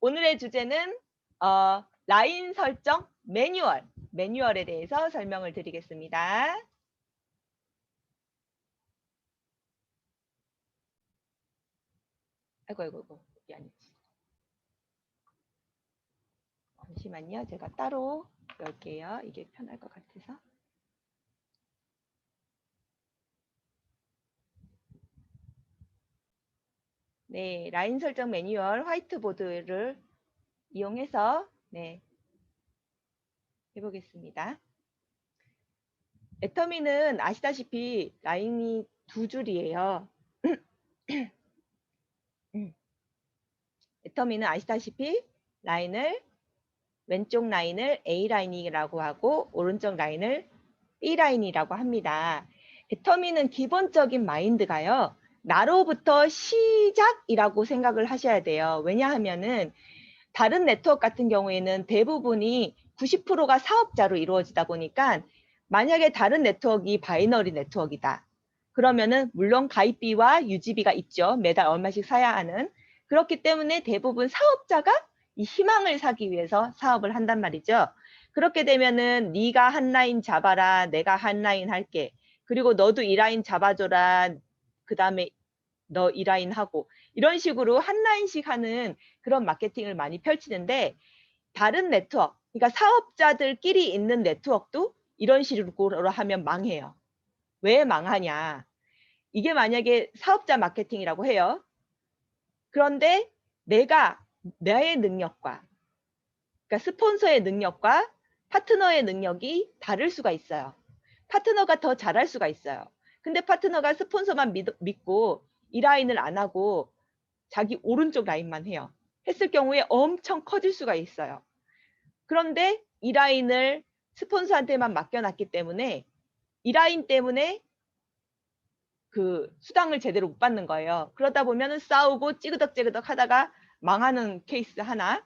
오늘의 주제는 라인 설정 매뉴얼에 대해서 설명을 드리겠습니다. 아이고, 여기 아니지. 잠시만요. 제가 따로 열게요. 이게 편할 것 같아서. 네, 라인 설정 매뉴얼 화이트보드를 이용해서 해보겠습니다. 애터미는 아시다시피 라인이 두 줄이에요. 애터미는 아시다시피 왼쪽 라인을 A라인이라고 하고 오른쪽 라인을 B라인이라고 합니다. 애터미는 기본적인 마인드가요. 나로부터 시작이라고 생각을 하셔야 돼요. 왜냐하면은 다른 네트워크 같은 경우에는 대부분이 90%가 사업자로 이루어지다 보니까 만약에 다른 네트워크가 바이너리 네트워크이다. 그러면은 물론 가입비와 유지비가 있죠. 매달 얼마씩 사야 하는. 그렇기 때문에 대부분 사업자가 이 희망을 사기 위해서 사업을 한단 말이죠. 그렇게 되면은 네가 한 라인 잡아라. 내가 한 라인 할게. 그리고 너도 이 라인 잡아줘라. 그 다음에 너 이 라인 하고 이런 식으로 한 라인씩 하는 그런 마케팅을 많이 펼치는데 다른 네트워크, 그러니까 사업자들끼리 있는 네트워크도 이런 식으로 하면 망해요. 왜 망하냐? 이게 만약에 사업자 마케팅이라고 해요. 그런데 나의 능력과 그러니까 스폰서의 능력과 파트너의 능력이 다를 수가 있어요. 파트너가 더 잘할 수가 있어요. 근데 파트너가 스폰서만 믿고 이 라인을 안 하고 자기 오른쪽 라인만 해요. 했을 경우에 엄청 커질 수가 있어요. 그런데 이 라인을 스폰서한테만 맡겨놨기 때문에 이 라인 때문에 그 수당을 제대로 못 받는 거예요. 그러다 보면은 싸우고 찌그덕찌그덕 하다가 망하는 케이스 하나.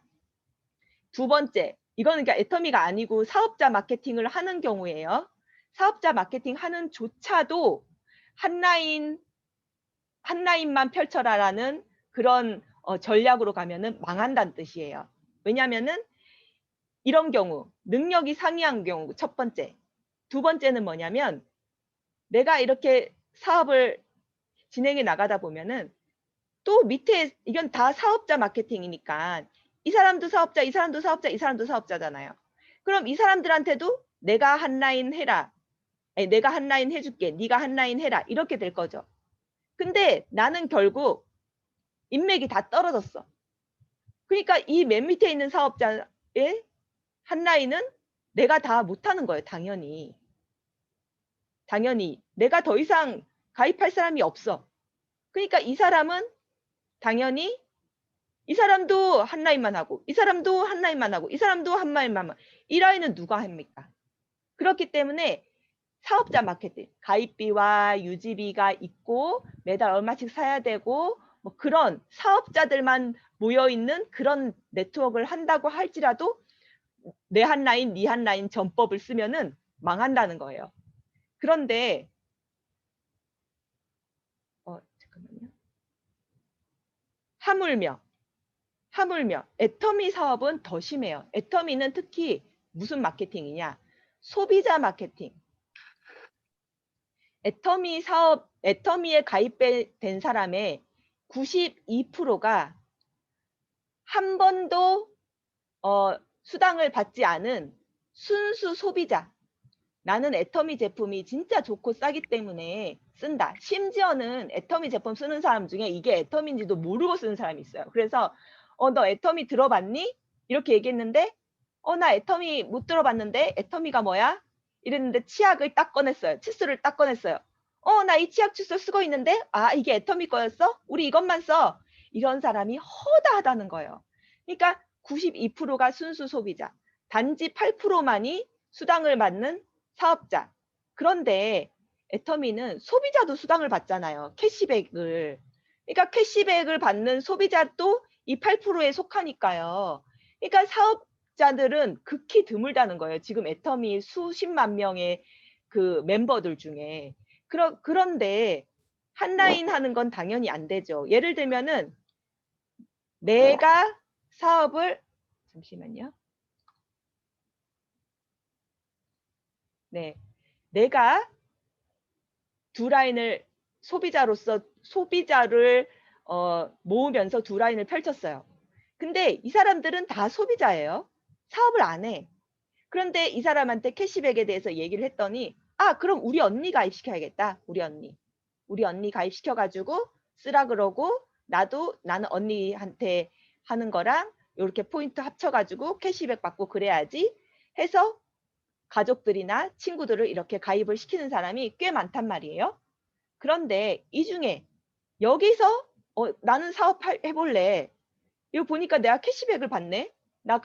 두 번째, 이거는 그러니까 애터미가 아니고 사업자 마케팅을 하는 경우에요. 사업자 마케팅 하는 조차도 한 라인만 펼쳐라라는 그런 전략으로 가면은 망한다는 뜻이에요. 왜냐면은 이런 경우, 능력이 상이한 경우 첫 번째. 두 번째는 뭐냐면 내가 이렇게 사업을 진행해 나가다 보면은 또 밑에 이건 다 사업자 마케팅이니까 이 사람도 사업자, 이 사람도 사업자, 이 사람도 사업자잖아요. 그럼 이 사람들한테도 내가 한 라인 해라. 아니, 내가 한 라인 해줄게. 네가 한 라인 해라. 이렇게 될 거죠. 근데 나는 결국 인맥이 다 떨어졌어. 그러니까 이 맨 밑에 있는 사업자의 한 라인은 내가 다 못하는 거예요. 당연히. 내가 더 이상 가입할 사람이 없어. 그러니까 이 사람은 당연히 이 사람도 한 라인만 하고 이 사람도 한 라인만 하고 이 사람도 한 라인만 하고 이 라인은 누가 합니까? 그렇기 때문에 사업자 마케팅, 가입비와 유지비가 있고 매달 얼마씩 사야 되고 뭐 그런 사업자들만 모여있는 그런 네트워크를 한다고 할지라도 내 한 라인, 네 한 라인 전법을 쓰면은 망한다는 거예요. 그런데 잠깐만요. 하물며 애터미 사업은 더 심해요. 애터미는 특히 무슨 마케팅이냐? 소비자 마케팅. 애터미에 가입된 사람의 92%가 한 번도 수당을 받지 않은 순수 소비자. 나는 애터미 제품이 진짜 좋고 싸기 때문에 쓴다. 심지어는 애터미 제품 쓰는 사람 중에 이게 애터미인지도 모르고 쓰는 사람이 있어요. 그래서 너 애터미 들어봤니? 이렇게 얘기했는데 나 애터미 못 들어봤는데 애터미가 뭐야? 이랬는데 치약을 딱 꺼냈어요. 칫솔을 딱 꺼냈어요. 나 이 치약 칫솔 쓰고 있는데 이게 애터미 거였어? 우리 이것만 써. 이런 사람이 허다하다는 거예요. 그러니까 92%가 순수 소비자. 단지 8%만이 수당을 받는 사업자. 그런데 애터미는 소비자도 수당을 받잖아요. 캐시백을. 그러니까 캐시백을 받는 소비자도 이 8%에 속하니까요. 그러니까 사업자들은 극히 드물다는 거예요. 지금 애터미 수십만 명의 그 멤버들 중에. 그런데 한 라인 하는 건 당연히 안 되죠. 예를 들면은 내가 사업을 잠시만요. 네. 내가 두 라인을 소비자로서 소비자를 모으면서 두 라인을 펼쳤어요. 근데 이 사람들은 다 소비자예요. 사업을 안 해. 그런데 이 사람한테 캐시백에 대해서 얘기를 했더니 "아 그럼 우리 언니 가입시켜야겠다. 우리 언니. 우리 언니 가입시켜 가지고 쓰라 그러고 나는 언니한테 하는 거랑 요렇게 포인트 합쳐 가지고 캐시백 받고 그래야지." 해서 가족들이나 친구들을 이렇게 가입을 시키는 사람이 꽤 많단 말이에요. 그런데 이 중에 여기서 "나는 사업 해 볼래." 이거 보니까 내가 캐시백을 받네. 나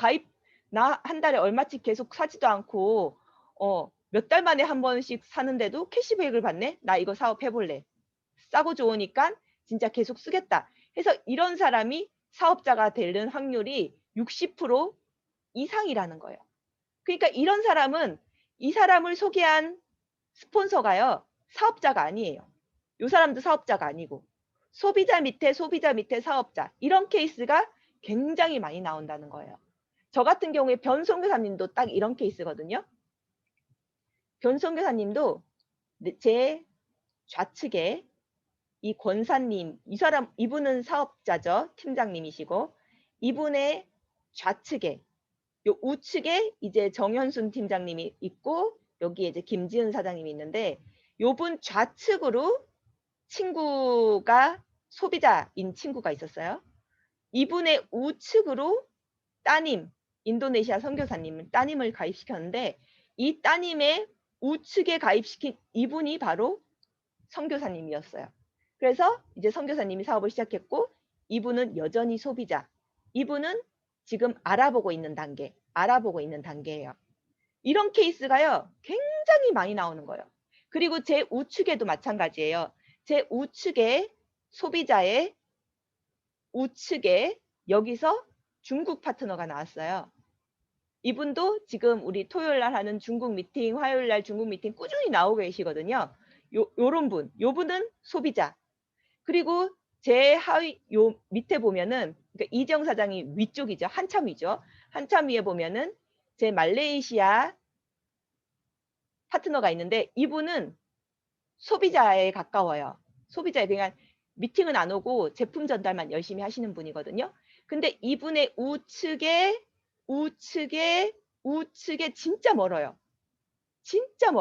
한 달에 얼마씩 계속 사지도 않고 몇 달 만에 한 번씩 사는데도 캐시백을 받네. "나 이거 사업해 볼래. 싸고 좋으니깐 진짜 계속 쓰겠다." 해서 이런 사람이 사업자가 되는 확률이 60% 이상이라는 거예요. 그러니까 이런 사람은 이 사람을 소개한 스폰서가요, 사업자가 아니에요. 요 사람도 사업자가 아니고. 소비자 밑에 소비자 밑에 사업자. 이런 케이스가 굉장히 많이 나온다는 거예요. 저 같은 경우에 변선교사님도 딱 이런 케이스거든요. 변선교사님도 제 좌측에 이 권사님, 이분은 사업자죠. 팀장님이시고, 이분의 좌측에, 요 우측에 이제 정현순 팀장님이 있고, 여기에 이제 김지은 사장님이 있는데, 요분 좌측으로 친구가 소비자인 친구가 있었어요. 이분의 우측으로 따님, 인도네시아 선교사님 따님을 가입시켰는데 이 따님의 우측에 가입시킨 이분이 바로 선교사님이었어요. 그래서 이제 선교사님이 사업을 시작했고 이분은 여전히 소비자. 이분은 지금 알아보고 있는 단계예요. 이런 케이스가요. 굉장히 많이 나오는 거예요. 그리고 제 우측에도 마찬가지예요. 제 우측에 소비자의 우측에 여기서 중국 파트너가 나왔어요. 이분도 지금 우리 토요일 날 하는 중국 미팅, 화요일 날 중국 미팅 꾸준히 나오고 계시거든요. 요런 분, 요 분은 소비자. 그리고 제 하위 요 밑에 보면은 그러니까 이정 사장이 위쪽이죠. 한참 위죠. 한참 위에 보면은 제 말레이시아 파트너가 있는데 이분은 소비자에 가까워요. 소비자에 그냥 미팅은 안 오고 제품 전달만 열심히 하시는 분이거든요. 근데 이분의 우측에, 우측에 진짜 멀어요. 진짜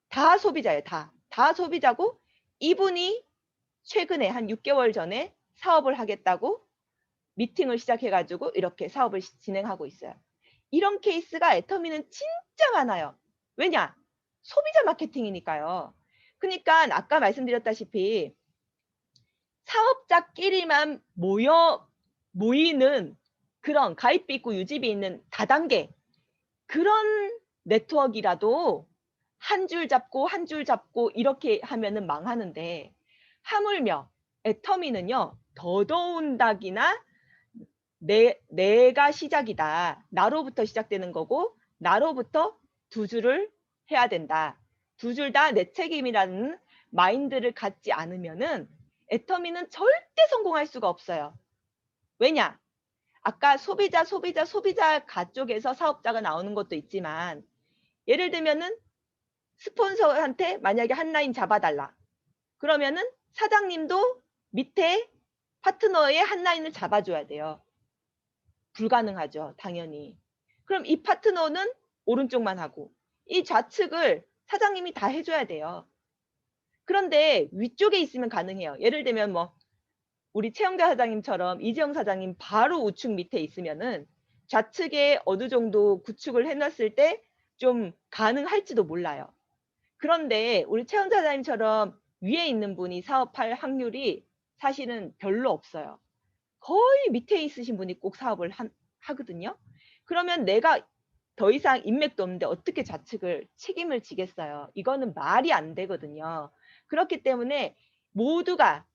다 소비자예요, 다. 다 소비자고 이분이 최근에 한 6개월 전에 사업을 하겠다고 미팅을 시작해 가지고 이렇게 사업을 진행하고 있어요. 이런 케이스가 애터미는 진짜 많아요. 왜냐? 소비자 마케팅이니까요. 그니까 아까 말씀드렸다시피 사업자끼리만 모이는 그런 가입비 있고 유지비 있는 다단계 그런 네트워크라도 한 줄 잡고 한 줄 잡고 이렇게 하면은 망하는데 하물며 애터미는요. 더더운다기나 내가 시작이다. 나로부터 시작되는 거고 나로부터 두 줄을 해야 된다. 두 줄 다 내 책임이라는 마인드를 갖지 않으면은 애터미는 절대 성공할 수가 없어요. 왜냐? 아까 소비자 쪽에서 사업자가 나오는 것도 있지만 예를 들면은 스폰서한테 만약에 한 라인 잡아 달라. 그러면은 사장님도 밑에 파트너의 한 라인을 잡아 줘야 돼요. 불가능하죠, 당연히. 그럼 이 파트너는 오른쪽만 하고 이 좌측을 사장님이 다 해 줘야 돼요. 그런데 위쪽에 있으면 가능해요. 예를 들면 뭐 우리 최영자 사장님처럼 이지영 사장님 바로 우측 밑에 있으면은 좌측에 어느 정도 구축을 해 놨을 때 좀 가능할지도 몰라요. 그런데 우리 최영자 사장님처럼 위에 있는 분이 사업할 확률이 사실은 별로 없어요. 거의 밑에 있으신 분이 꼭 사업을 하거든요. 그러면 내가 더 이상 인맥도 없는데 어떻게 좌측을 책임을 지겠어요. 이거는 말이 안 되거든요. 그렇기 때문에 모두가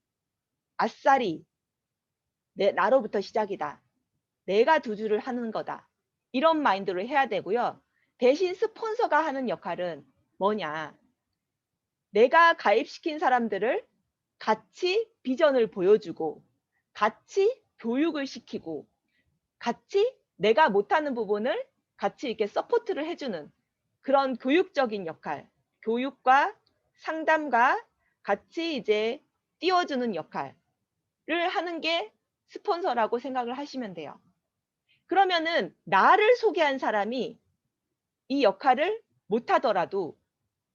아싸리 나로부터 시작이다. 내가 두 줄을 하는 거다. 이런 마인드로 해야 되고요. 대신 스폰서가 하는 역할은 뭐냐. 내가 가입시킨 사람들을 같이 비전을 보여주고 같이 교육을 시키고 같이 내가 못하는 부분을 같이 이렇게 서포트를 해주는 그런 교육적인 역할, 교육과 상담과 같이 이제 띄워주는 역할을 하는 게 스폰서라고 생각을 하시면 돼요. 그러면은 나를 소개한 사람이 이 역할을 못하더라도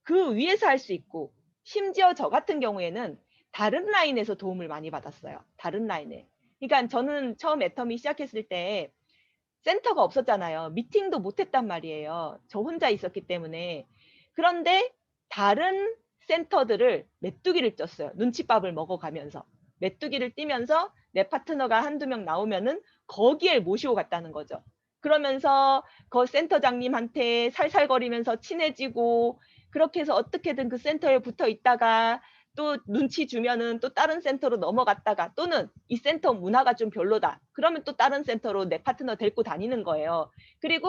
그 위에서 할 수 있고, 심지어 저 같은 경우에는 다른 라인에서 도움을 많이 받았어요. 다른 라인에. 그러니까 저는 처음 애터미 시작했을 때 센터가 없었잖아요. 미팅도 못 했단 말이에요. 저 혼자 있었기 때문에. 그런데 다른 센터들을 메뚜기를 쪘어요. 눈칫밥을 먹어가면서. 메뚜기를 띄면서 내 파트너가 한두 명 나오면은 거기에 모시고 갔다는 거죠. 그러면서 그 센터장님한테 살살거리면서 친해지고, 그렇게 해서 어떻게든 그 센터에 붙어 있다가 또 눈치 주면은 또 다른 센터로 넘어갔다가, 또는 이 센터 문화가 좀 별로다. 그러면 또 다른 센터로 내 파트너 데리고 다니는 거예요. 그리고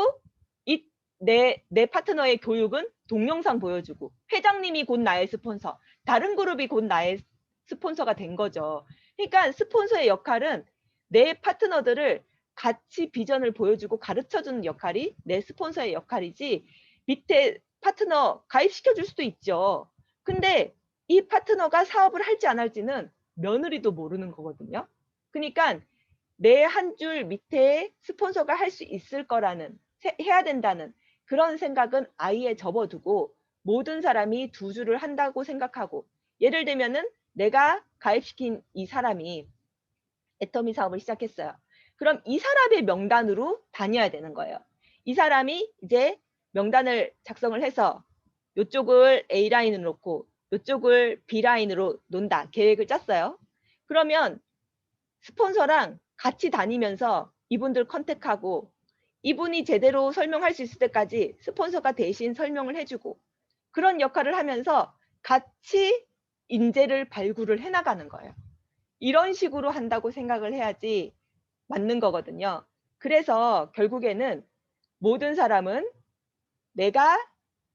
이 내 파트너의 교육은 동영상 보여주고, 회장님이 곧 나의 스폰서, 다른 그룹이 곧 나의 스폰서가 된 거죠. 그러니까 스폰서의 역할은 내 파트너들을 같이 비전을 보여주고 가르쳐주는 역할이 내 스폰서의 역할이지, 밑에 파트너 가입시켜 줄 수도 있죠. 근데 이 파트너가 사업을 할지 안 할지는 며느리도 모르는 거거든요. 그러니까 내 한 줄 밑에 스폰서가 할 수 있을 거라는, 해야 된다는 그런 생각은 아예 접어두고, 모든 사람이 두 줄을 한다고 생각하고, 예를 들면은 내가 가입시킨 이 사람이 애터미 사업을 시작했어요. 그럼 이 사람의 명단으로 다녀야 되는 거예요. 이 사람이 이제 명단을 작성을 해서 요쪽을 A라인으로 놓고 요쪽을 B라인으로 논다. 계획을 짰어요. 그러면 스폰서랑 같이 다니면서 이분들 컨택하고, 이분이 제대로 설명할 수 있을 때까지 스폰서가 대신 설명을 해주고, 그런 역할을 하면서 같이 인재를 발굴을 해나가는 거예요. 이런 식으로 한다고 생각을 해야지 맞는 거거든요. 그래서 결국에는 모든 사람은 내가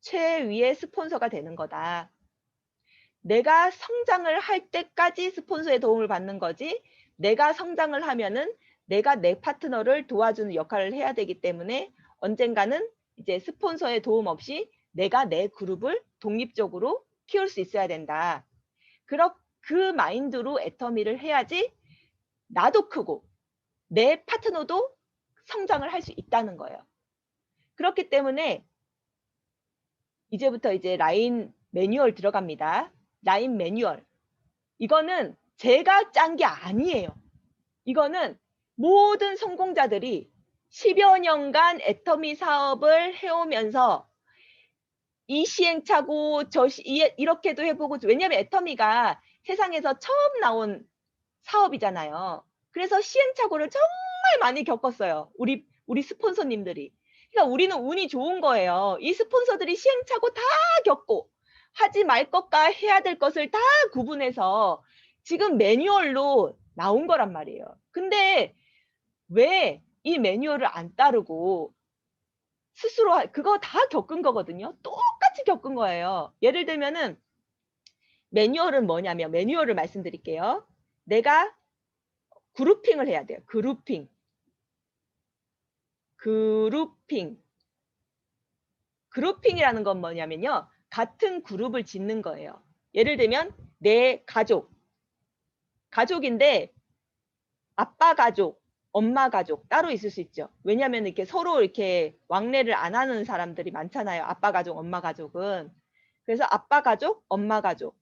최위의 스폰서가 되는 거다. 내가 성장을 할 때까지 스폰서의 도움을 받는 거지, 내가 성장을 하면은 내가 내 파트너를 도와주는 역할을 해야 되기 때문에 언젠가는 이제 스폰서의 도움 없이 내가 내 그룹을 독립적으로 키울 수 있어야 된다. 그 마인드로 애터미를 해야지 나도 크고 내 파트너도 성장을 할 수 있다는 거예요. 그렇기 때문에 이제부터 이제 라인 매뉴얼 들어갑니다. 라인 매뉴얼. 이거는 제가 짠 게 아니에요. 이거는 모든 성공자들이 10여 년간 애터미 사업을 해오면서 이 시행착오 이렇게도 해보고, 왜냐하면 애터미가 세상에서 처음 나온 사업이잖아요. 그래서 시행착오를 정말 많이 겪었어요. 우리 스폰서님들이. 그러니까 우리는 운이 좋은 거예요. 이 스폰서들이 시행착오 다 겪고 하지 말 것과 해야 될 것을 다 구분해서 지금 매뉴얼로 나온 거란 말이에요. 근데 왜 이 매뉴얼을 안 따르고 스스로 그거 다 겪은 거거든요. 똑같이 겪은 거예요. 예를 들면은 매뉴얼은 뭐냐면, 매뉴얼을 말씀드릴게요. 내가 그룹핑을 해야 돼요. 그룹핑. 그룹핑이라는 건 뭐냐면요, 같은 그룹을 짓는 거예요. 예를 들면 내 가족인데 아빠 가족, 엄마 가족 따로 있을 수 있죠. 왜냐하면 이렇게 서로 이렇게 왕래를 안 하는 사람들이 많잖아요. 아빠 가족, 엄마 가족은. 그래서 아빠 가족, 엄마 가족.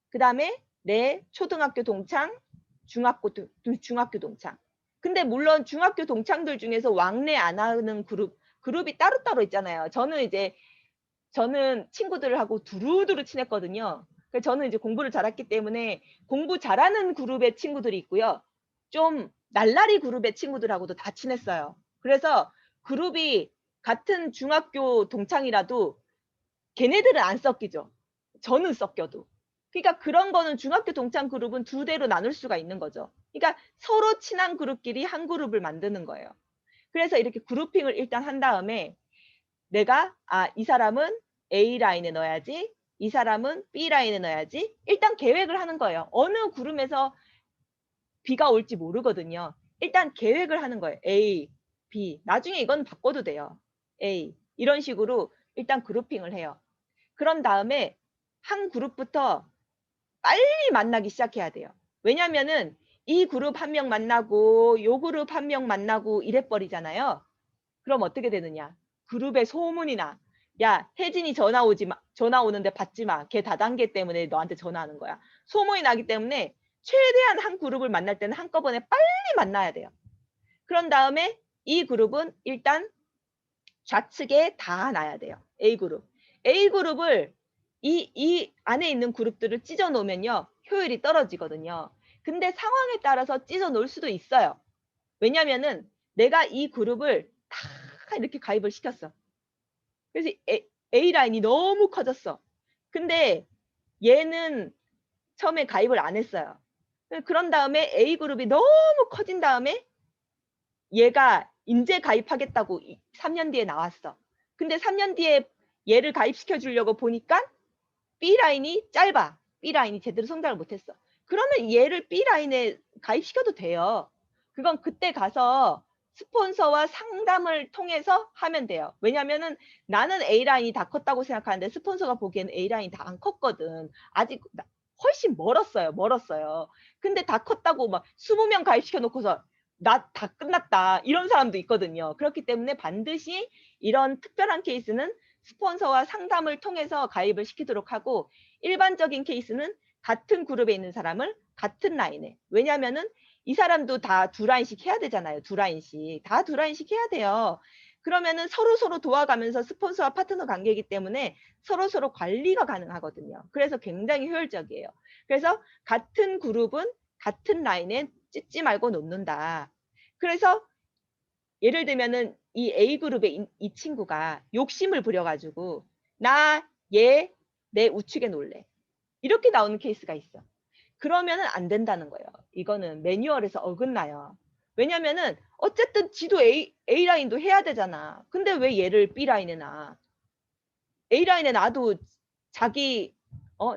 그다음에 내 초등학교 동창, 중학교 동창. 근데 물론 중학교 동창들 중에서 왕래 안 하는 그룹이 따로따로 있잖아요. 저는 친구들하고 두루두루 친했거든요. 그래서 저는 이제 공부를 잘했기 때문에 공부 잘하는 그룹의 친구들이 있고요. 좀 날라리 그룹의 친구들하고도 다 친했어요. 그래서 그룹이 같은 중학교 동창이라도 걔네들은 안 섞이죠. 저는 섞여도. 그러니까 그런 거는 중학교 동창 그룹은 두 대로 나눌 수가 있는 거죠. 그러니까 서로 친한 그룹끼리 한 그룹을 만드는 거예요. 그래서 이렇게 그룹핑을 일단 한 다음에 내가 이 사람은 A 라인에 넣어야지, 이 사람은 B 라인에 넣어야지, 일단 계획을 하는 거예요. 어느 그룹에서 B가 올지 모르거든요. 일단 계획을 하는 거예요. A, B. 나중에 이건 바꿔도 돼요. A. 이런 식으로 일단 그룹핑을 해요. 그런 다음에 한 그룹부터 빨리 만나기 시작해야 돼요. 왜냐면은 이 그룹 한 명 만나고 요 그룹 한 명 만나고 이래 버리잖아요. 그럼 어떻게 되느냐? 그룹에 소문이 나. "야, 혜진이 전화 오지 마. 전화 오는데 받지 마. 걔 다단계 때문에 너한테 전화하는 거야." 소문이 나기 때문에 최대한 한 그룹을 만날 때는 한꺼번에 빨리 만나야 돼요. 그런 다음에 이 그룹은 일단 좌측에 다 놔야 돼요. A 그룹. A 그룹을 이 안에 있는 그룹들을 찢어 놓으면요, 효율이 떨어지거든요. 근데 상황에 따라서 찢어 놓을 수도 있어요. 왜냐면은 내가 이 그룹을 다 이렇게 가입을 시켰어. 그래서 A 라인이 너무 커졌어. 근데 얘는 처음에 가입을 안 했어요. 그런 다음에 A 그룹이 너무 커진 다음에 얘가 인제 가입하겠다고 3년 뒤에 나왔어. 근데 3년 뒤에 얘를 가입시켜 주려고 보니깐 B 라인이 짧아. B 라인이 제대로 성장을 못 했어. 그러면 얘를 B 라인에 가입시켜도 돼요. 그건 그때 가서 스폰서와 상담을 통해서 하면 돼요. 왜냐면은 나는 A 라인이 다 컸다고 생각하는데 스폰서가 보기에는 A 라인이 다 안 컸거든. 아직 훨씬 멀었어요, 멀었어요. 근데 다 컸다고 막 20명 가입시켜 놓고서 "나 다 끝났다." 이런 사람도 있거든요. 그렇기 때문에 반드시 이런 특별한 케이스는 스폰서와 상담을 통해서 가입을 시키도록 하고, 일반적인 케이스는 같은 그룹에 있는 사람을 같은 라인에, 왜냐하면은 이 사람도 다 두 라인씩 해야 되잖아요. 두 라인씩. 다 두 라인씩 해야 돼요. 그러면은 서로서로 도와가면서 스폰서와 파트너 관계이기 때문에 서로서로 관리가 가능하거든요. 그래서 굉장히 효율적이에요. 그래서 같은 그룹은 같은 라인에 찢지 말고 놓는다. 그래서 예를 들면은 이 A 그룹의 이 친구가 욕심을 부려 가지고 "나 얘 내 우측에 놓을래." 이렇게 나오는 케이스가 있어. 그러면은 안 된다는 거예요. 이거는 매뉴얼에서 어긋나요. 왜냐면은 어쨌든 지도 A 라인도 해야 되잖아. 근데 왜 얘를 B 라인에 놔? A 라인에 놔도 자기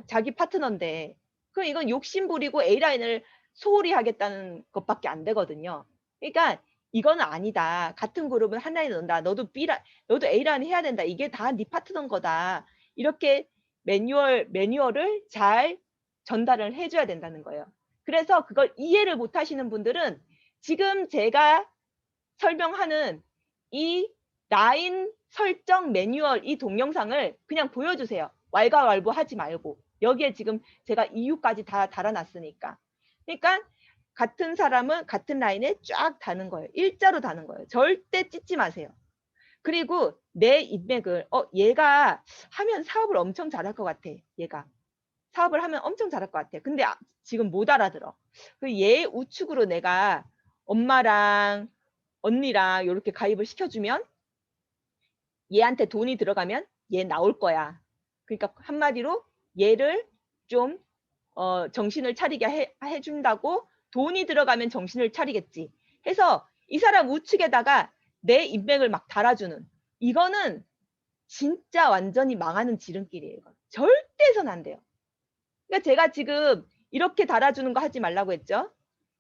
자기 파트너인데. 그럼 이건 욕심 부리고 A 라인을 소홀히 하겠다는 것밖에 안 되거든요. 그러니까 이거는 아니다. 같은 그룹은 한 라인에 넣는다. 너도 A 라인 해야 된다. 이게 다 네 파트너인 거다. 이렇게 매뉴얼을 잘 전달을 해 줘야 된다는 거예요. 그래서 그걸 이해를 못 하시는 분들은 지금 제가 설명하는 이 라인 설정 매뉴얼 이 동영상을 그냥 보여주세요. 왈가왈부하지 말고. 여기에 지금 제가 이유까지 다 달아 놨으니까. 그러니까 같은 사람은 같은 라인에 쫙 다는 거예요. 일자로 다는 거예요. 절대 찢지 마세요. 그리고 내 인맥을 얘가 하면 사업을 엄청 잘할 것 같아, 얘가. 사업을 하면 엄청 잘할 것 같아. 근데 지금 못 알아들어. 그 얘 우측으로 내가 엄마랑 언니랑 요렇게 가입을 시켜주면 얘한테 돈이 들어가면 얘 나올 거야. 그러니까 한마디로 얘를 좀 정신을 차리게 해 준다고, 돈이 들어가면 정신을 차리겠지 해서 이 사람 우측에다가 내 인맥을 막 달아주는, 이거는 진짜 완전히 망하는 지름길이에요. 이건. 절대 해서는 안 돼요. 그러니까 제가 지금 이렇게 달아주는 거 하지 말라고 했죠.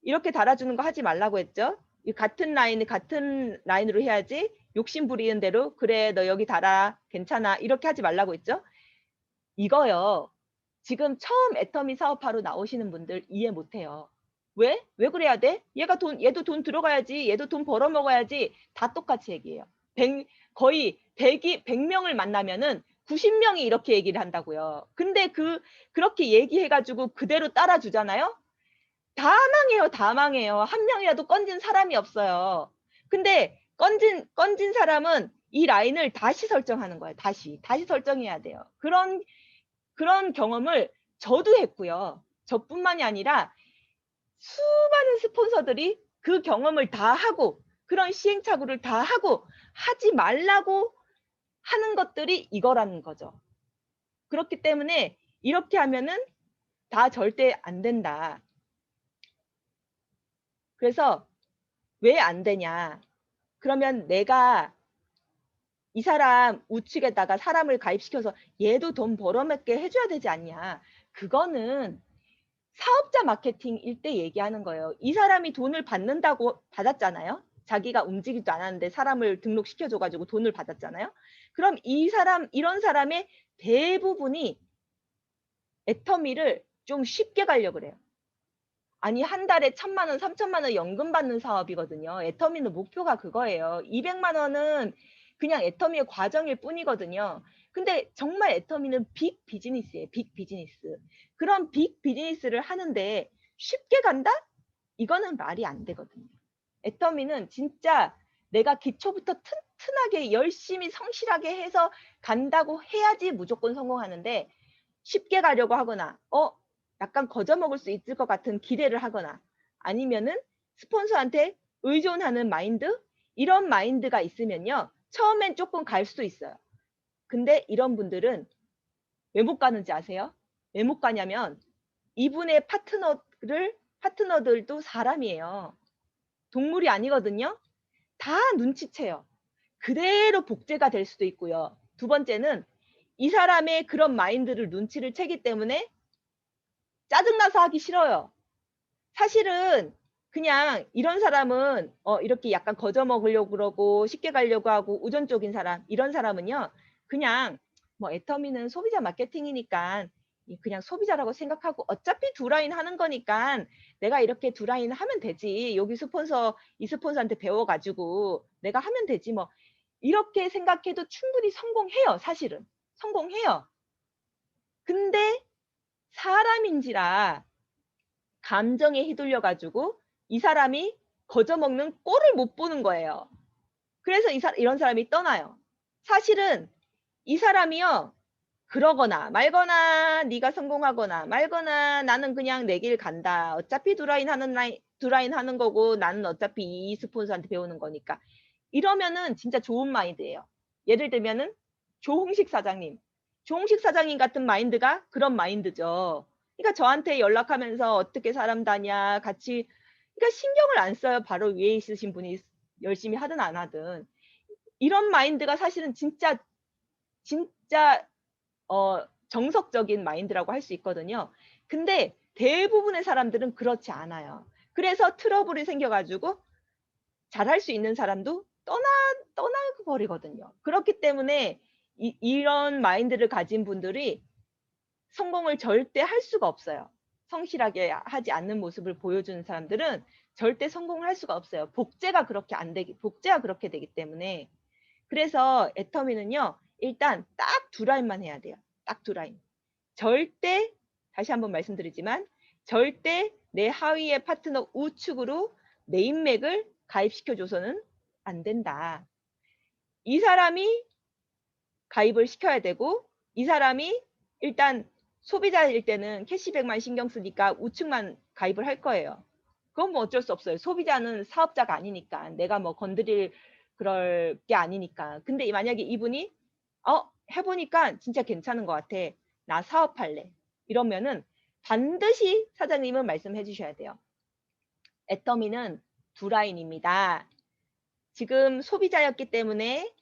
이렇게 달아주는 거 하지 말라고 했죠. 이 같은 라인으로 해야지 욕심 부리는 대로 "그래 너 여기 달아. 괜찮아." 이렇게 하지 말라고 했죠. 이거요. 지금 처음 애터미 사업하러 나오시는 분들 이해 못 해요. 왜? 왜 그래야 돼? 얘도 돈 들어가야지. 얘도 돈 벌어 먹어야지. 다 똑같이 얘기해요. 100 거의 100 명을 만나면은 90 명이 이렇게 얘기를 한다고요. 근데 그렇게 얘기해 가지고 그대로 따라 주잖아요? 다 망해요, 다 망해요. 한 명이라도 건진 사람이 없어요. 근데 건진 사람은 이 라인을 다시 설정하는 거예요, 다시. 다시 설정해야 돼요. 그런 경험을 저도 했고요. 저뿐만이 아니라 수많은 스폰서들이 그 경험을 다 하고 그런 시행착오를 다 하고 하지 말라고 하는 것들이 이거라는 거죠. 그렇기 때문에 이렇게 하면은 다 절대 안 된다. 그래서 왜 안 되냐? 그러면 내가 이 사람 우측에다가 사람을 가입시켜서 얘도 돈 벌어먹게 해 줘야 되지 않냐. 그거는 사업자 마케팅일 때 얘기하는 거예요. 이 사람이 돈을 받는다고 받았잖아요. 자기가 움직이지도 않았는데 사람을 등록시켜 가지고 돈을 받았잖아요. 그럼 이런 사람의 대부분이 애터미를 좀 쉽게 가려고 그래요. 아니 한 달에 1,000만 원, 3,000만 원 연금 받는 사업이거든요. 애터미는 목표가 그거예요. 200만 원은 그냥 애터미의 과정일 뿐이거든요. 근데 정말 애터미는 빅 비즈니스예요, 빅 비즈니스. 그런 빅 비즈니스를 하는데 쉽게 간다? 이거는 말이 안 되거든요. 애터미는 진짜 내가 기초부터 튼튼하게 열심히 성실하게 해서 간다고 해야지 무조건 성공하는데 쉽게 가려고 하거나 약간 거저먹을 수 있을 것 같은 기대를 하거나 아니면은 스폰서한테 의존하는 마인드 이런 마인드가 있으면요. 처음엔 조금 갈 수도 있어요. 근데 이런 분들은 왜 못 가는지 아세요? 왜 못 가냐면 이분의 파트너들도 사람이에요. 동물이 아니거든요. 다 눈치채요. 그대로 복제가 될 수도 있고요. 두 번째는 이 사람의 그런 마인드를 눈치를 채기 때문에 짜증나서 하기 싫어요. 사실은 그냥 이런 사람은 이렇게 약간 거저 먹으려고 그러고 쉽게 가려고 하고 우존적인 사람 이런 사람은요. 그냥 뭐 애터미는 소비자 마케팅이니까 그냥 소비자라고 생각하고 어차피 두 라인 하는 거니까 내가 이렇게 두 라인 하면 되지. 여기 스폰서 이 스폰서한테 배워 가지고 내가 하면 되지 뭐. 이렇게 생각해도 충분히 성공해요, 사실은. 성공해요. 근데 사람인지라 감정에 휘둘려 가지고 이 사람이 거저먹는 꼴을 못 보는 거예요. 그래서 이런 사람이 떠나요. 사실은 이 사람이요. 그러거나 말거나 네가 성공하거나 말거나 나는 그냥 내 길 간다. 어차피 두 라인 하는 거고 나는 어차피 이 스폰서한테 배우는 거니까. 이러면은 진짜 좋은 마인드예요. 예를 들면은 조홍식 사장님. 조홍식 사장님 같은 마인드가 그런 마인드죠. 그러니까 저한테 연락하면서 어떻게 사람 다냐 같이 그러니까 신경을 안 써요. 바로 위에 있으신 분이 열심히 하든 안 하든. 이런 마인드가 사실은 진짜 정석적인 마인드라고 할 수 있거든요. 근데 대부분의 사람들은 그렇지 않아요. 그래서 트러블이 생겨 가지고 잘할 수 있는 사람도 떠나 버리거든요. 그렇기 때문에 이런 마인드를 가진 분들이 성공을 절대 할 수가 없어요. 성실하게 하지 않는 모습을 보여주는 사람들은 절대 성공을 할 수가 없어요. 복제가 그렇게 되기 때문에. 그래서 애터미는요. 일단 딱 두 라인만 해야 돼요. 딱 두 라인. 절대 다시 한번 말씀드리지만 절대 내 하위의 파트너 우측으로 내 인맥을 가입시켜 줘서는 안 된다. 이 사람이 가입을 시켜야 되고 이 사람이 일단 소비자일 때는 캐시백만 신경 쓰니까 우측만 가입을 할 거예요. 그건 뭐 어쩔 수 없어요. 소비자는 사업자가 아니니까. 내가 뭐 건드릴 그럴 게 아니니까. 근데 만약에 이분이 해 보니까 진짜 괜찮은 것 같아. 나 사업할래. 이러면은 반드시 사장님은 말씀해 주셔야 돼요. 애터미는 두 라인입니다. 지금 소비자였기 때문에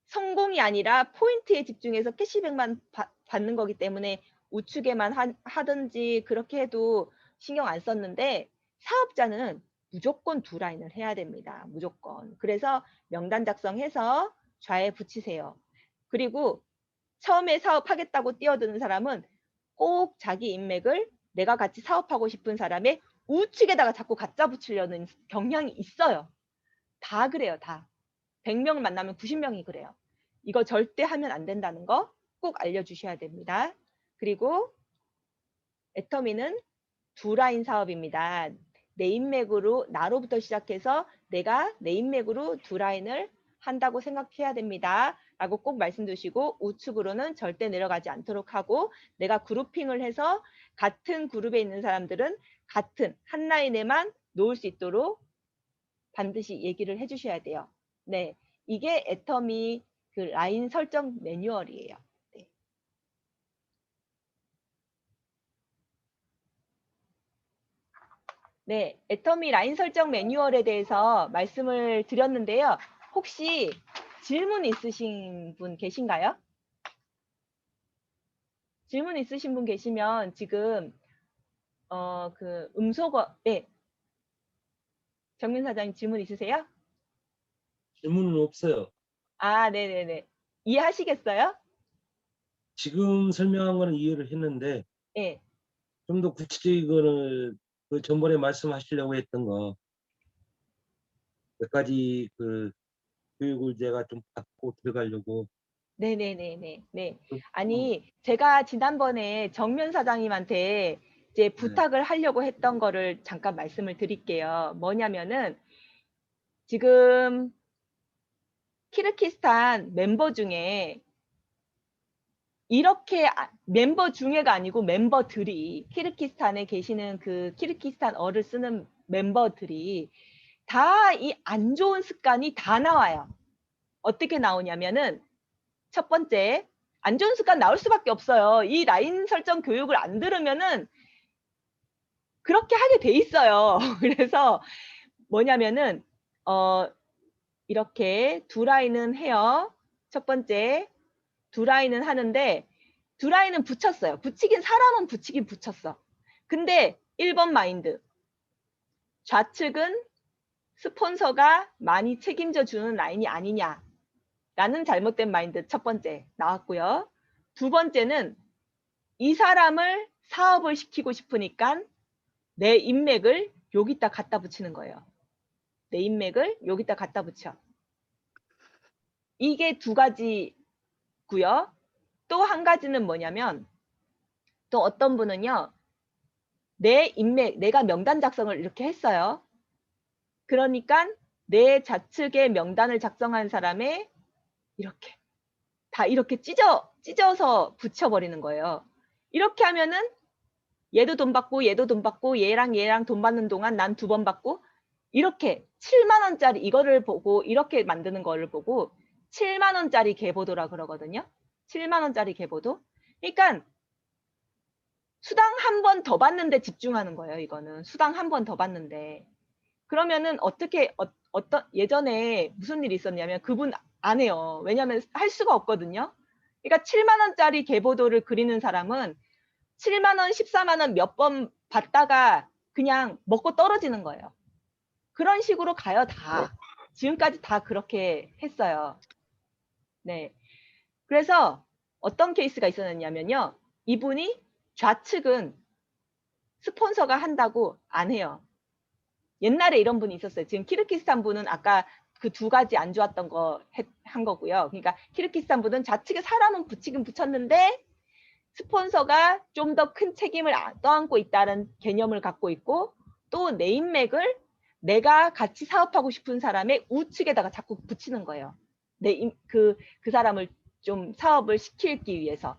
성공이 아니라 포인트에 집중해서 캐시백만 받는 거기 때문에 우측에만 하든지 그렇게 해도 신경 안 썼는데 사업자는 무조건 두 라인을 해야 됩니다. 무조건. 그래서 명단 작성해서 좌에 붙이세요. 그리고 처음에 사업하겠다고 뛰어드는 사람은 꼭 자기 인맥을 내가 같이 사업하고 싶은 사람의 우측에다가 자꾸 갖다 붙이려는 경향이 있어요. 다 그래요, 다. 100명 만나면 90명이 그래요. 이거 절대 하면 안 된다는 거 꼭 알려주셔야 됩니다. 그리고 애터미는 두 라인 사업입니다. 내 인맥으로 나로부터 시작해서 내가 내 인맥으로 두 라인을 한다고 생각해야 됩니다. 라고 꼭 말씀 주시고 우측으로는 절대 내려가지 않도록 하고 내가 그룹핑을 해서 같은 그룹에 있는 사람들은 같은 한 라인에만 놓을 수 있도록 반드시 얘기를 해 주셔야 돼요. 네. 이게 애터미 그 라인 설정 매뉴얼이에요. 네. 네. 애터미 라인 설정 매뉴얼에 대해서 말씀을 드렸는데요. 혹시 질문 있으신 분 계신가요? 질문 있으신 분 계시면 지금 그 음소거 네. 정민 사장님 질문 있으세요? 질문은 없어요. 아, 네네네. 이해하시겠어요? 지금 설명한 거는 이해를 했는데 예. 좀 더 구체적인 거는 그 전번에 말씀하시려고 했던 거 몇 가지 그 교육을 제가 좀 받고 들어가려고. 네네네네. 네. 그 아니, 제가 지난번에 정면 사장님한테 이제 네. 부탁을 하려고 했던 거를 잠깐 말씀을 드릴게요. 뭐냐면은 지금 키르기스탄 멤버 중에 이렇게 멤버 중에가 아니고 멤버들이 키르기스탄에 계시는 그 키르기스탄어를 쓰는 멤버들이 다 이 안 좋은 습관이 다 나와요. 어떻게 나오냐면은 첫 번째, 안 좋은 습관 나올 수밖에 없어요. 이 라인 설정 교육을 안 들으면은 그렇게 하게 돼 있어요. 그래서 뭐냐면은 어 이렇게 두 라인은 해요. 첫 번째 두 라인은 하는데 두 라인은 붙였어요. 붙이긴 사람은 붙이긴 붙였어. 근데 1번 마인드. 좌측은 스폰서가 많이 책임져 주는 라인이 아니냐라는 잘못된 마인드 첫 번째 나왔고요. 두 번째는 이 사람을 사업을 시키고 싶으니까 내 인맥을 여기다 갖다 붙이는 거예요. 내 인맥을 여기다 갖다 붙여. 이게 두 가지고요. 또 한 가지는 뭐냐면 또 어떤 분은요. 내 인맥, 내가 명단 작성을 이렇게 했어요. 그러니까 내 좌측에 명단을 작성한 사람의 이렇게 다 이렇게 찢어서 붙여버리는 거예요. 이렇게 하면은 얘도 돈 받고 얘도 돈 받고 얘랑 돈 받는 동안 난 두 번 받고 이렇게 7만 원짜리 이거를 보고 이렇게 만드는 거를 보고 7만 원짜리 계보도라 그러거든요. 7만 원짜리 계보도. 그러니까 수당 한 번 더 받는데 집중하는 거예요. 이거는 수당 한 번 더 받는데. 그러면은 어떻게 어떤 예전에 무슨 일이 있었냐면 그분 안 해요. 왜냐하면 할 수가 없거든요. 그러니까 7만 원짜리 계보도를 그리는 사람은 7만 원, 14만 원 몇 번 받다가 그냥 먹고 떨어지는 거예요. 그런 식으로 가요, 다. 지금까지 다 그렇게 했어요. 네. 그래서 어떤 케이스가 있었냐면요. 이분이 좌측은 스폰서가 한다고 안 해요. 옛날에 이런 분이 있었어요. 지금 키르기스탄 분은 아까 그 두 가지 안 좋았던 거 한 거고요. 그러니까 키르기스탄 분은 좌측에 사람은 붙이긴 붙였는데 스폰서가 좀 더 큰 책임을 떠안고 있다는 개념을 갖고 있고 또 내 인맥을 내가 같이 사업하고 싶은 사람의 우측에다가 자꾸 붙이는 거예요. 그 사람을 좀 사업을 시키기 위해서.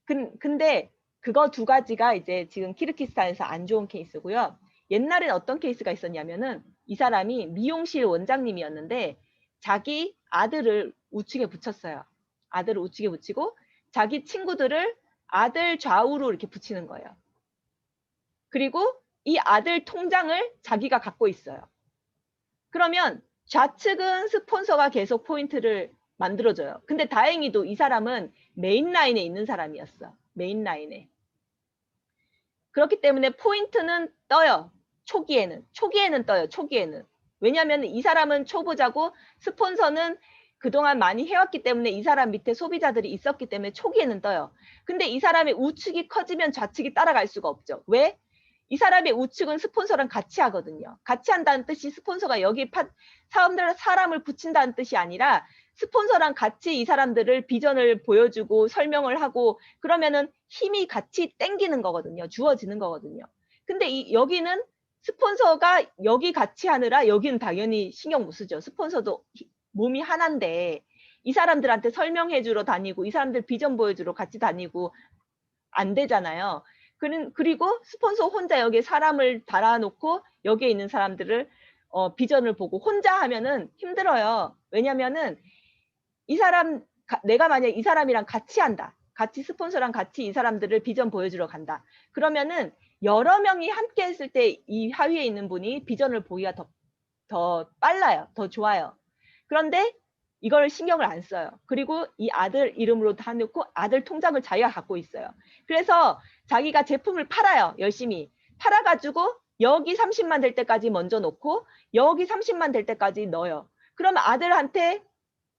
근데 그거 두 가지가 이제 지금 키르기스탄에서 안 좋은 케이스고요. 옛날엔 어떤 케이스가 있었냐면은 이 사람이 미용실 원장님이었는데 자기 아들을 우측에 붙였어요. 아들을 우측에 붙이고 자기 친구들을 아들 좌우로 이렇게 붙이는 거예요. 그리고 이 아들 통장을 자기가 갖고 있어요. 그러면 좌측은 스폰서가 계속 포인트를 만들어줘요. 근데 다행히도 이 사람은 메인 라인에 있는 사람이었어. 메인 라인에. 그렇기 때문에 포인트는 떠요. 초기에는 떠요. 초기에는. 왜냐하면 이 사람은 초보자고 스폰서는 그동안 많이 해왔기 때문에 이 사람 밑에 소비자들이 있었기 때문에 초기에는 떠요. 근데 이 사람의 우측이 커지면 좌측이 따라갈 수가 없죠. 왜? 이 사람의 우측은 스폰서랑 같이 하거든요. 같이 한다는 뜻이 스폰서가 여기 사람을 붙인다는 뜻이 아니라 스폰서랑 같이 이 사람들을 비전을 보여주고 설명을 하고 그러면은 힘이 같이 땡기는 거거든요. 주어지는 거거든요. 근데 여기는 스폰서가 여기 같이 하느라 여기는 당연히 신경 못 쓰죠. 스폰서도 몸이 하나인데 이 사람들한테 설명해 주러 다니고 이 사람들 비전 보여주러 같이 다니고 안 되잖아요. 그리고 스폰서 혼자 여기에 사람을 달아놓고 여기에 있는 사람들을 비전을 보고 혼자 하면은 힘들어요. 왜냐면은 이 사람 내가 만약 이 사람이랑 같이 한다. 같이 스폰서랑 같이 이 사람들을 비전 보여주러 간다. 그러면은 여러 명이 함께 했을 때 이 하위에 있는 분이 비전을 보기가 더 빨라요. 더 좋아요. 그런데 이걸 신경을 안 써요. 그리고 이 아들 이름으로 다 넣고 아들 통장을 자기가 갖고 있어요. 그래서 자기가 제품을 팔아요. 열심히. 팔아가지고 여기 30만 될 때까지 먼저 놓고 여기 30만 될 때까지 넣어요. 그럼 아들한테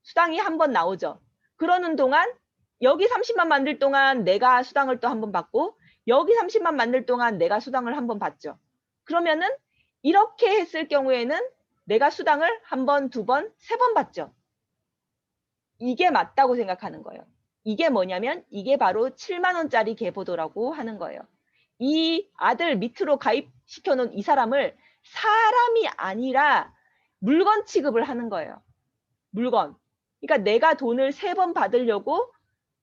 수당이 한 번 나오죠. 그러는 동안 여기 30만 만들 동안 내가 수당을 또 한 번 받고 여기 30만 만들 동안 내가 수당을 한 번 받죠. 그러면은 이렇게 했을 경우에는 내가 수당을 한 번, 두 번, 세 번 받죠. 이게 맞다고 생각하는 거예요. 이게 뭐냐면 이게 바로 7만 원짜리 계보도라고 하는 거예요. 이 아들 밑으로 가입시켜 놓은 이 사람을 사람이 아니라 물건 취급을 하는 거예요. 물건. 그러니까 내가 돈을 세 번 받으려고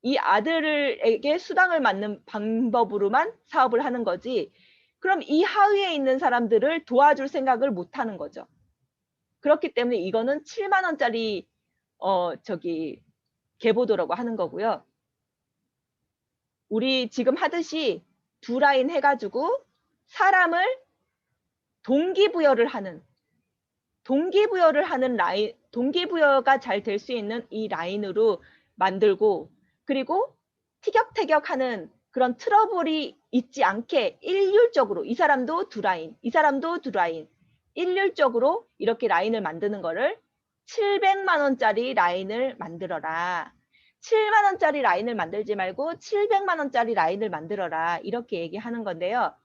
이 아들에게 수당을 맞는 방법으로만 사업을 하는 거지. 그럼 이 하위에 있는 사람들을 도와줄 생각을 못 하는 거죠. 그렇기 때문에 이거는 7만 원짜리 계보도라고 하는 거고요. 우리 지금 하듯이 두 라인 해가지고 사람을 동기부여를 하는 라인, 동기부여가 잘 될 수 있는 이 라인으로 만들고, 그리고 티격태격하는 그런 트러블이 있지 않게 일률적으로 이 사람도 두 라인, 이 사람도 두 라인, 일률적으로 이렇게 라인을 만드는 거를 700만 원짜리 라인을 만들어라. 7만 원짜리 라인을 만들지 말고 700만 원짜리 라인을 만들어라. 이렇게 얘기하는 건데요.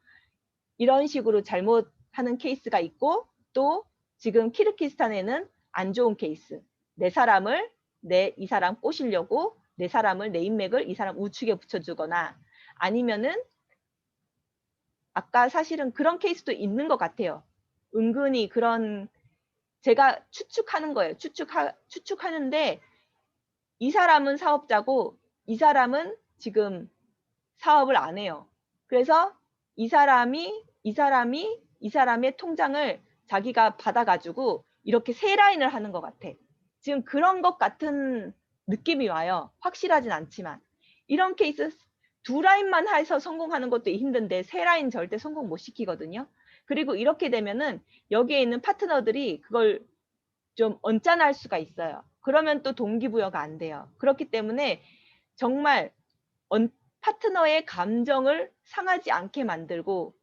이런 식으로 잘못하는 케이스가 있고, 또 지금 키르기스탄에는 안 좋은 케이스. 내 사람을 이 사람 꼬시려고 내 사람을, 내 인맥을 이 사람 우측에 붙여주거나, 아니면은 아까 사실은 그런 케이스도 있는 것 같아요. 은근히 그런, 제가 추측하는 거예요. 추측하는데 이 사람은 사업자고 이 사람은 지금 사업을 안 해요. 그래서 이 사람의 통장을 자기가 받아가지고 이렇게 세 라인을 하는 것 같아. 지금 그런 것 같은 느낌이 와요. 확실하진 않지만. 이런 케이스 두 라인만 해서 성공하는 것도 힘든데 세 라인 절대 성공 못 시키거든요. 그리고 이렇게 되면은 여기에 있는 파트너들이 그걸 좀 언짢아할 수가 있어요. 그러면 또 동기부여가 안 돼요. 그렇기 때문에 정말 파트너의 감정을 상하지 않게 만들고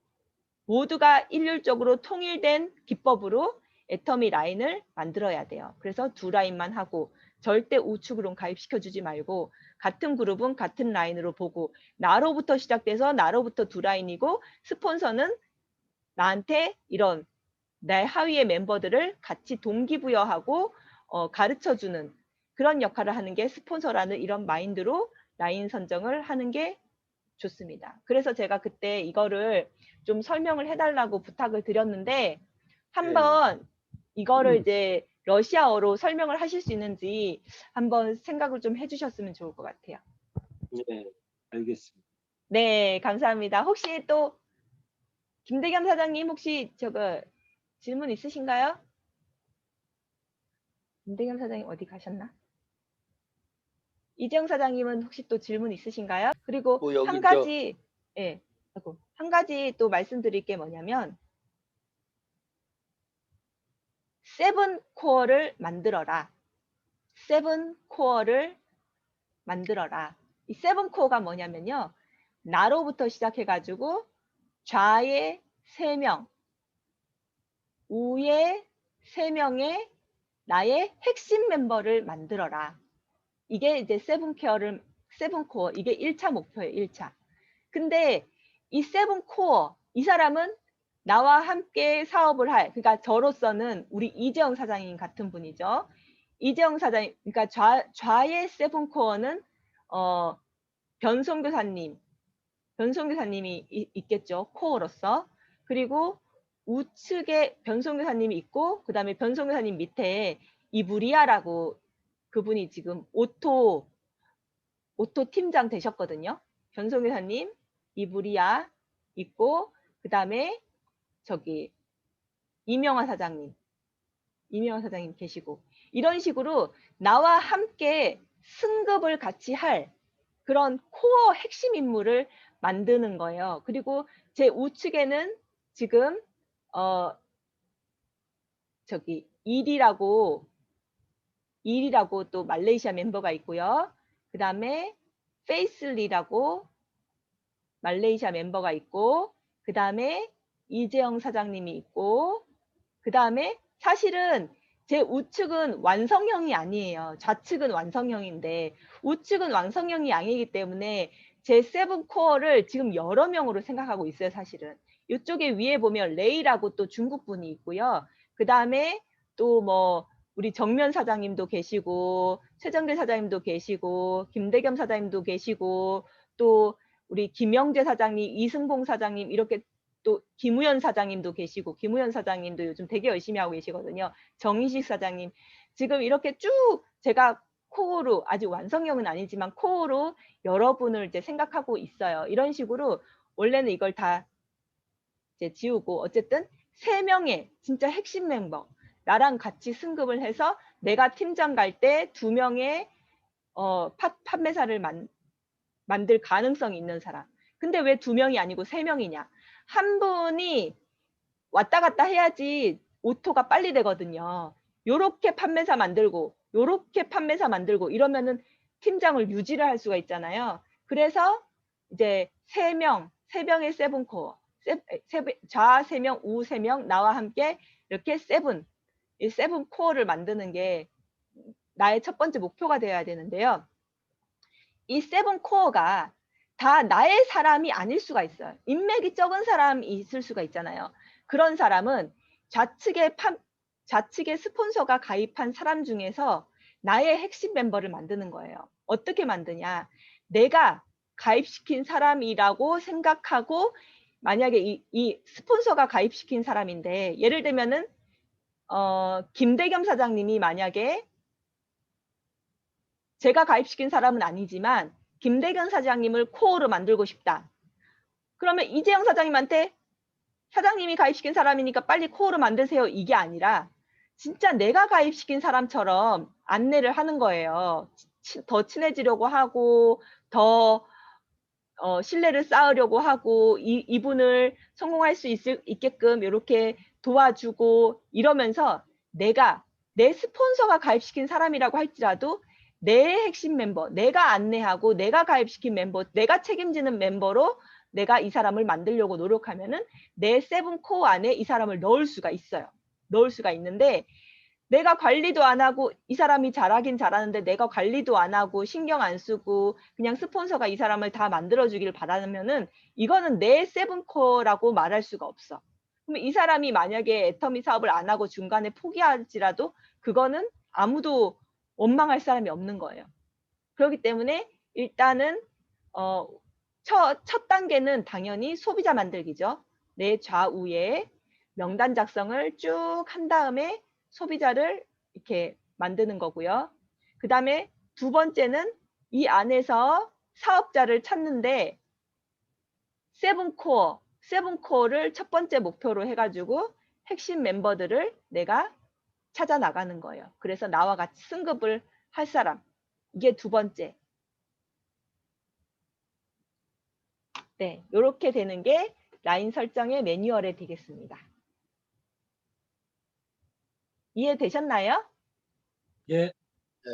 모두가 일률적으로 통일된 기법으로 애터미 라인을 만들어야 돼요. 그래서 두 라인만 하고 절대 우측으로 가입시켜주지 말고 같은 그룹은 같은 라인으로 보고 나로부터 시작돼서 나로부터 두 라인이고 스폰서는 나한테 이런 내 하위의 멤버들을 같이 동기부여하고 가르쳐주는 그런 역할을 하는 게 스폰서라는 이런 마인드로 라인 선정을 하는 게 좋습니다. 그래서 제가 그때 이거를 좀 설명을 해달라고 부탁을 드렸는데 한번 이거를 이제 러시아어로 설명을 하실 수 있는지 한번 생각을 좀 해주셨으면 좋을 것 같아요. 네, 알겠습니다. 네, 감사합니다. 혹시 또 김대겸 사장님 혹시 질문 있으신가요? 김대겸 사장님 어디 가셨나? 이재영 사장님은 혹시 또 질문 있으신가요? 그리고 뭐 여기 한 가지, 예, 한 가지 또 말씀드릴 게 뭐냐면 세븐 코어를 만들어라. 세븐 코어를 만들어라. 이 세븐 코어가 뭐냐면요. 나로부터 시작해가지고 좌에 3명, 우에 3명의 나의 핵심 멤버를 만들어라. 이게 이제 세븐 코어, 이게 1차 목표예요, 1차. 근데 이 세븐 코어, 이 사람은 나와 함께 사업을 그러니까 저로서는 우리 이재영 사장님 같은 분이죠. 이재영 사장님, 그러니까 좌의 세븐 코어는 변송교사님이 있겠죠. 코어로서. 그리고 우측에 변송교사님이 있고, 그 다음에 변송교사님 밑에 이브리아라고 그분이 지금 오토 팀장 되셨거든요. 변송교사님, 이브리아 있고, 그 다음에 이명화 사장님 계시고, 이런 식으로 나와 함께 승급을 같이 할 그런 코어 핵심 인물을 만드는 거예요. 그리고 제 우측에는 지금 일이라고 또 말레이시아 멤버가 있고요. 그 다음에 페이슬리라고 말레이시아 멤버가 있고, 그 다음에 이재영 사장님이 있고, 그 다음에 사실은 제 우측은 완성형이 아니에요. 좌측은 완성형인데 우측은 완성형이 아니기 때문에 제 세븐 코어를 지금 여러 명으로 생각하고 있어요, 사실은. 이쪽에 위에 보면 레이라고 또 중국 분이 있고요. 그다음에 또 뭐 우리 정면 사장님도 계시고 최정길 사장님도 계시고 김대겸 사장님도 계시고 또 우리 김영재 사장님, 이승봉 사장님 이렇게 또 김우현 사장님도 계시고 김우현 사장님도 요즘 되게 열심히 하고 계시거든요. 정희식 사장님. 지금 이렇게 쭉 제가 코어로 아직 완성형은 아니지만 코어로 여러분을 이제 생각하고 있어요. 이런 식으로 원래는 이걸 다 이제 지우고 어쨌든 3명의 진짜 핵심 멤버 나랑 같이 승급을 해서 내가 팀장 갈 때 2명의 판매사를 만들 가능성이 있는 사람. 근데 왜 2명이 아니고 3명이냐? 한 분이 왔다 갔다 해야지 오토가 빨리 되거든요. 요렇게 판매사 만들고 요렇게 판매사 만들고 이러면은 팀장을 유지를 할 수가 있잖아요. 그래서 이제 3명의 세븐코어, 좌 3명, 우 3명, 나와 함께 이렇게 이 세븐코어를 만드는 게 나의 첫 번째 목표가 되어야 되는데요. 이 세븐코어가 다 나의 사람이 아닐 수가 있어요. 인맥이 적은 사람이 있을 수가 있잖아요. 그런 사람은 좌측에 스폰서가 가입한 사람 중에서 나의 핵심 멤버를 만드는 거예요. 어떻게 만드냐? 내가 가입시킨 사람이라고 생각하고 만약에 이 스폰서가 가입시킨 사람인데 예를 들면은 김대겸 사장님이 만약에 제가 가입시킨 사람은 아니지만 김대겸 사장님을 코어로 만들고 싶다. 그러면 이재영 사장님한테 사장님이 가입시킨 사람이니까 빨리 코어로 만드세요. 이게 아니라 진짜 내가 가입시킨 사람처럼 안내를 하는 거예요. 더 친해지려고 하고 더 신뢰를 쌓으려고 하고 이분을 성공할 수 있게끔 이렇게 도와주고 이러면서 내 스폰서가 가입시킨 사람이라고 할지라도 내 핵심 멤버, 내가 안내하고 내가 가입시킨 멤버, 내가 책임지는 멤버로 내가 이 사람을 만들려고 노력하면은 내 세븐 코어 안에 이 사람을 넣을 수가 있어요. 넣을 수가 있는데 내가 관리도 안 하고 이 사람이 잘하긴 잘하는데 내가 관리도 안 하고 신경 안 쓰고 그냥 스폰서가 이 사람을 다 만들어주길 바라면은 이거는 내 세븐코어라고 말할 수가 없어. 그러면 이 사람이 만약에 애터미 사업을 안 하고 중간에 포기할지라도 그거는 아무도 원망할 사람이 없는 거예요. 그렇기 때문에 일단은 첫 단계는 당연히 소비자 만들기죠. 내 좌우에 명단 작성을 쭉 한 다음에 소비자를 이렇게 만드는 거고요. 그 다음에 두 번째는 이 안에서 사업자를 찾는데 세븐코어를 첫 번째 목표로 해가지고 핵심 멤버들을 내가 찾아 나가는 거예요. 그래서 나와 같이 승급을 할 사람. 이게 두 번째. 네, 이렇게 되는 게 라인 설정의 매뉴얼에 되겠습니다. 이해되셨나요? 예.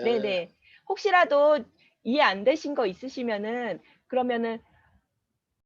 네네. 혹시라도 이해 안 되신 거 있으시면은 그러면은